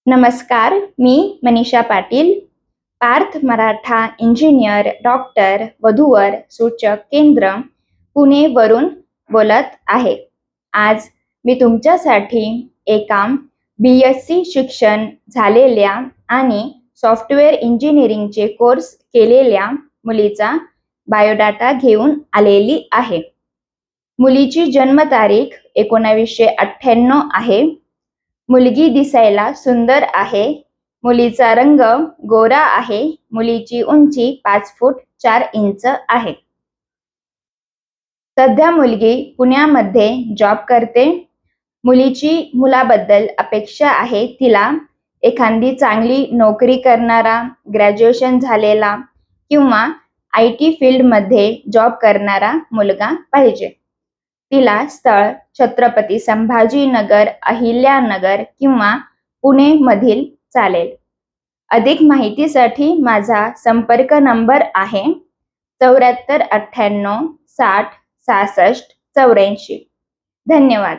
नमस्कार, मी Manisha Patil, Parth Maratha engineer doctor वधूवर सूचक केंद्र पुणे वरून बोलत आहे। आज मी तुमच्यासाठी एका BSc शिक्षण झालेल्या आणि सॉफ्टवेअर इंजिनिअरिंगचे कोर्स केलेल्या मुलीचा बायोडाटा घेऊन आलेली आहे। मुलीची जन्मतारीख 1998 आहे। मुलगी दिसायला सुंदर आहे। मुलीचा रंग गोरा आहे। मुलीची उंची 5 फूट 4 इंच आहे। सध्या मुलगी पुण्यामध्ये जॉब करते। मुलीची मुलाबद्दल अपेक्षा आहे तिला एखादी चांगली नोकरी करणारा, ग्रॅज्युएशन झालेला किंवा IT फील्डमध्ये जॉब करणारा मुलगा पाहिजे। तिला स्थळ छत्रपती संभाजीनगर, अहिल्यानगर किंवा पुणे मधील चालेल। अधिक माहितीसाठी माझा संपर्क नंबर आहे 74 98 60 66 84। धन्यवाद।